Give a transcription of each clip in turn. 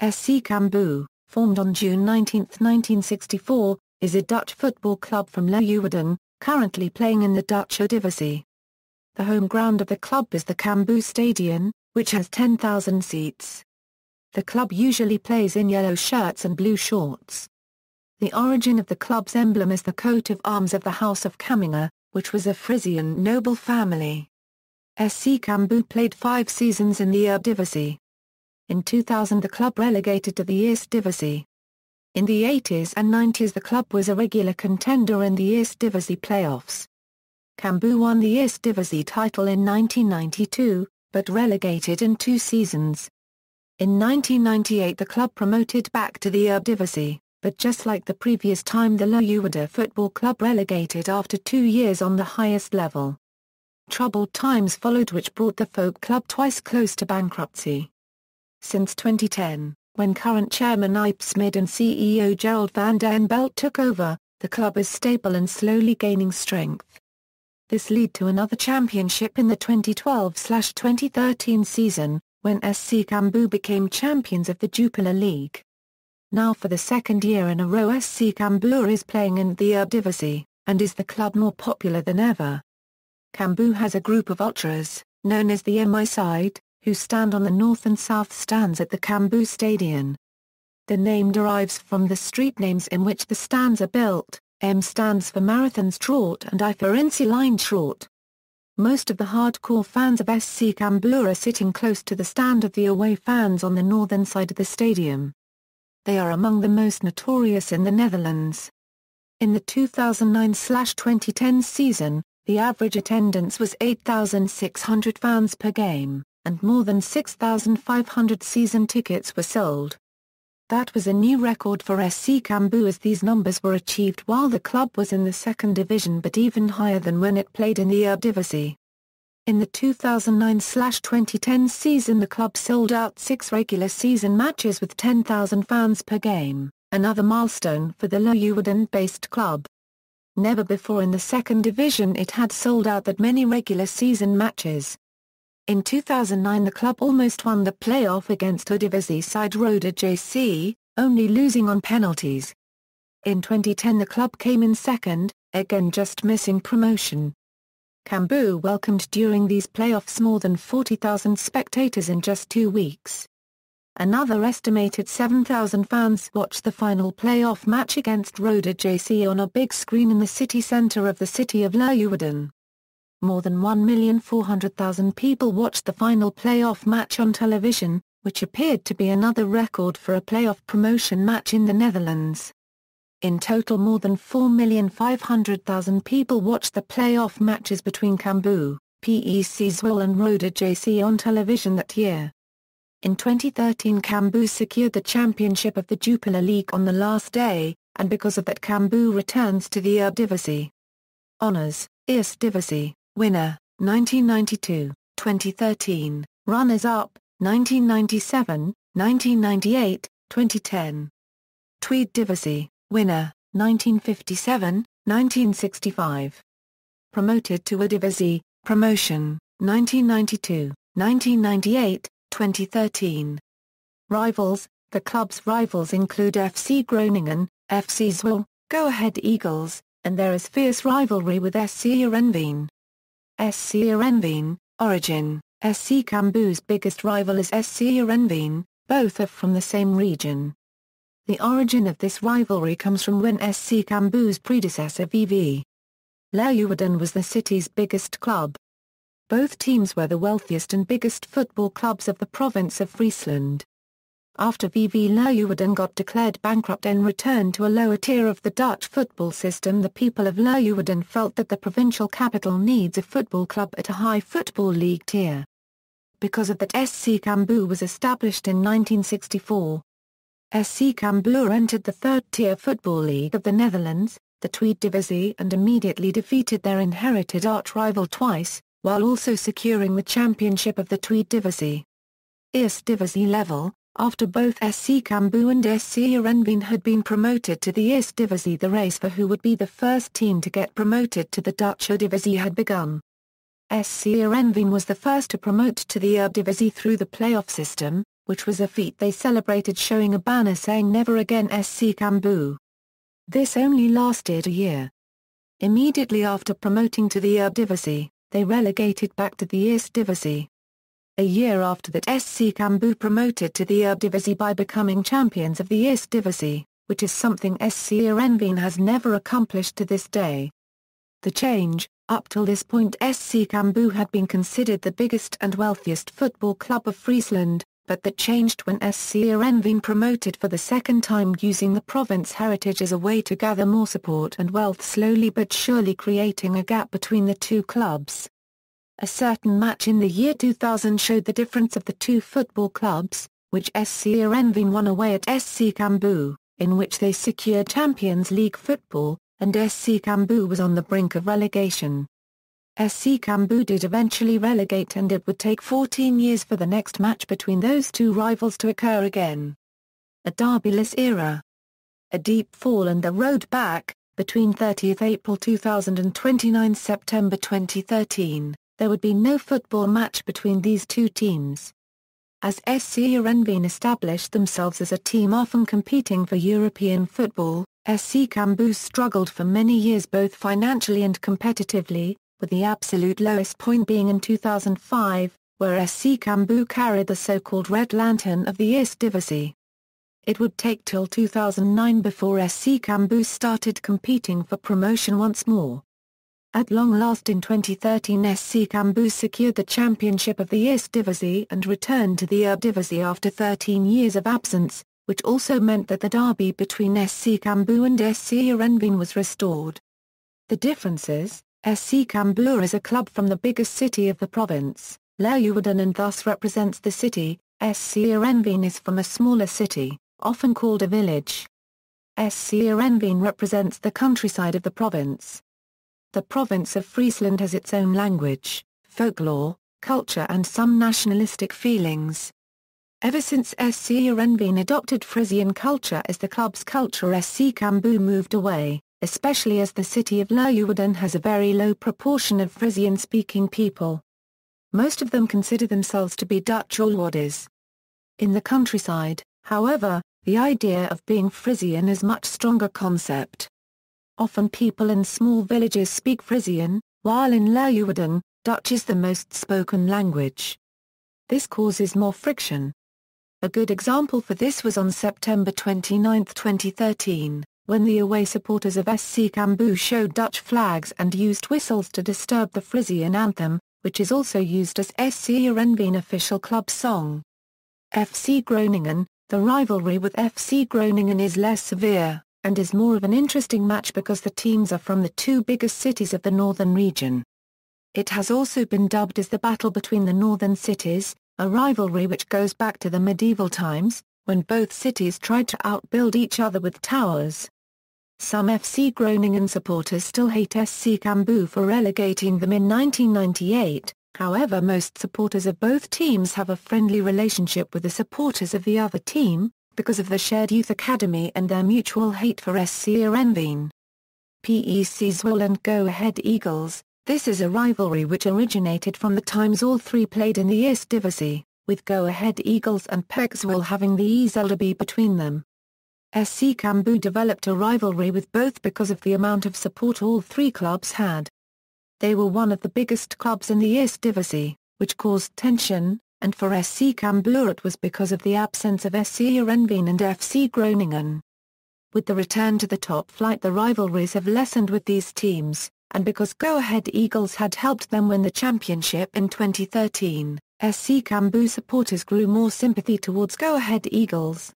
SC Cambuur, formed on June 19, 1964, is a Dutch football club from Leeuwarden, currently playing in the Dutch Eredivisie. The home ground of the club is the Cambuur Stadion, which has 10,000 seats. The club usually plays in yellow shirts and blue shorts. The origin of the club's emblem is the coat of arms of the House of Cammingha, which was a Frisian noble family. SC Cambuur played 5 seasons in the Eredivisie. In 2000 the club relegated to the Eerste Divisie. In the 80s and 90s the club was a regular contender in the Eerste Divisie playoffs. Cambuur won the Eerste Divisie title in 1992, but relegated in 2 seasons. In 1998 the club promoted back to the Eredivisie, but just like the previous time the Leeuwarder Football Club relegated after 2 years on the highest level. Troubled times followed which brought the folk club twice close to bankruptcy. Since 2010, when current chairman Smid and CEO Gerald van den Belt took over, the club is stable and slowly gaining strength. This led to another championship in the 2012-2013 season, when SC Cambuur became champions of the Jupiler League. Now for the second year in a row SC Cambuur is playing in the Eredivisie, and is the club more popular than ever. Cambuur has a group of ultras, known as the MI side, who stand on the north and south stands at the Cambuur Stadion. The name derives from the street names in which the stands are built. M stands for Marathonstraat and I for Insulijnstraat. Most of the hardcore fans of SC Cambuur are sitting close to the stand of the away fans on the northern side of the stadium. They are among the most notorious in the Netherlands. In the 2009-2010 season, the average attendance was 8,600 fans per game, and more than 6,500 season tickets were sold. That was a new record for SC Cambuur as these numbers were achieved while the club was in the second division but even higher than when it played in the Eredivisie. In the 2009-2010 season the club sold out 6 regular season matches with 10,000 fans per game, another milestone for the Leeuwarden-based club. Never before in the second division it had sold out that many regular season matches. In 2009 the club almost won the playoff against Eredivisie side Roda JC, only losing on penalties. In 2010 the club came in second, again just missing promotion. Cambuur welcomed during these playoffs more than 40,000 spectators in just 2 weeks. Another estimated 7,000 fans watched the final playoff match against Roda JC on a big screen in the city centre of the city of Leeuwarden. More than 1,400,000 people watched the final playoff match on television, which appeared to be another record for a playoff promotion match in the Netherlands. In total more than 4,500,000 people watched the playoff matches between Cambuur, PEC Zwolle and Roda JC on television that year. In 2013 Cambuur secured the championship of the Jupiler League on the last day, and because of that Cambuur returns to the Eredivisie. Honours: Eerste Divisie, winner, 1992, 2013, runners-up, 1997, 1998, 2010. Tweede Divisie, winner, 1957, 1965. Promoted to Eredivisie, promotion, 1992, 1998, 2013. Rivals: the club's rivals include FC Groningen, FC Zwolle, Go Ahead Eagles, and there is fierce rivalry with SC Heerenveen. SC Heerenveen Origin: SC Cambuur's biggest rival is SC Heerenveen, both are from the same region. The origin of this rivalry comes from when SC Cambuur's predecessor VV Leeuwarden was the city's biggest club. Both teams were the wealthiest and biggest football clubs of the province of Friesland. After VV Leeuwarden got declared bankrupt and returned to a lower tier of the Dutch football system, the people of Leeuwarden felt that the provincial capital needs a football club at a high football league tier. Because of that SC Cambuur was established in 1964. SC Cambuur entered the third-tier football league of the Netherlands, the Tweede Divisie, and immediately defeated their inherited arch-rival twice, while also securing the championship of the Tweede Divisie. Eerste Divisie level: after both SC Cambuur and SC Heerenveen had been promoted to the Eerste Divisie, the race for who would be the first team to get promoted to the Dutch Eredivisie had begun. SC Heerenveen was the first to promote to the Eredivisie through the playoff system, which was a feat they celebrated showing a banner saying "Never Again SC Cambuur." This only lasted a year. Immediately after promoting to the Eredivisie, they relegated back to the Eerste Divisie. A year after that, SC Cambuur promoted to the Eredivisie by becoming champions of the Eerste Divisie, which is something SC Heerenveen has never accomplished to this day. The change: up till this point SC Cambuur had been considered the biggest and wealthiest football club of Friesland, but that changed when SC Heerenveen promoted for the second time, using the province heritage as a way to gather more support and wealth, slowly but surely creating a gap between the two clubs. A certain match in the year 2000 showed the difference of the two football clubs, which SC Heerenveen won away at SC Cambuur, in which they secured Champions League football, and SC Cambuur was on the brink of relegation. SC Cambuur did eventually relegate, and it would take 14 years for the next match between those two rivals to occur again. A derbyless era. A deep fall and the road back. Between 30th April 2000 and 29 September 2013, there would be no football match between these two teams. As SC Heerenveen established themselves as a team often competing for European football, SC Cambuur struggled for many years both financially and competitively, with the absolute lowest point being in 2005, where SC Cambuur carried the so-called Red Lantern of the Eerste Divisie. It would take till 2009 before SC Cambuur started competing for promotion once more. At long last in 2013 SC Cambuur secured the championship of the Eerste Divisie and returned to the Eredivisie after 13 years of absence, which also meant that the derby between SC Cambuur and SC Heerenveen was restored. The differences: SC Cambuur is a club from the biggest city of the province, Leeuwarden, and thus represents the city. SC Heerenveen is from a smaller city, often called a village. SC Heerenveen represents the countryside of the province. The province of Friesland has its own language, folklore, culture and some nationalistic feelings. Ever since SC Heerenveen adopted Frisian culture as the club's culture, SC Cambuur moved away, especially as the city of Leeuwarden has a very low proportion of Frisian-speaking people. Most of them consider themselves to be Dutch Leeuwarders. In the countryside, however, the idea of being Frisian is much stronger concept. Often people in small villages speak Frisian, while in Leeuwarden, Dutch is the most spoken language. This causes more friction. A good example for this was on September 29, 2013, when the away supporters of SC Cambuur showed Dutch flags and used whistles to disturb the Frisian anthem, which is also used as SC Heerenveen official club song. FC Groningen. The rivalry with FC Groningen is less severe, and is more of an interesting match because the teams are from the two biggest cities of the northern region. It has also been dubbed as the battle between the northern cities, a rivalry which goes back to the medieval times, when both cities tried to outbuild each other with towers. Some FC Groningen supporters still hate SC Cambuur for relegating them in 1998, however most supporters of both teams have a friendly relationship with the supporters of the other team, because of the shared youth academy and their mutual hate for SC Heerenveen. PEC Zwolle and Go Ahead Eagles. This is a rivalry which originated from the times all three played in the Eerste Divisie, with Go Ahead Eagles and PEC Zwolle having the ɛsˈseː between them. SC Cambuur developed a rivalry with both because of the amount of support all three clubs had. They were one of the biggest clubs in the Eerste Divisie, which caused tension, and for SC Cambuur it was because of the absence of SC Heerenveen and FC Groningen. With the return to the top flight, the rivalries have lessened with these teams, and because Go Ahead Eagles had helped them win the championship in 2013, SC Cambuur supporters grew more sympathy towards Go Ahead Eagles.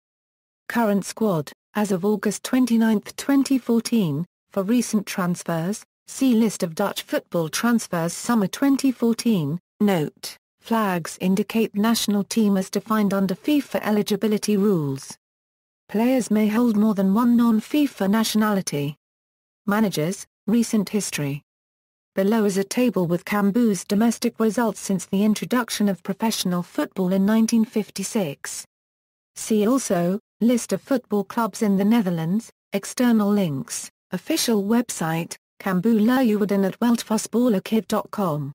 Current squad, as of August 29, 2014, for recent transfers, see List of Dutch football transfers summer 2014. Note: flags indicate national team as defined under FIFA eligibility rules. Players may hold more than one non-FIFA nationality. Managers, recent history. Below is a table with Cambuur's domestic results since the introduction of professional football in 1956. See also, List of football clubs in the Netherlands, external links, official website, Cambuur Leeuwarden at wereldvoetbalarchief.com.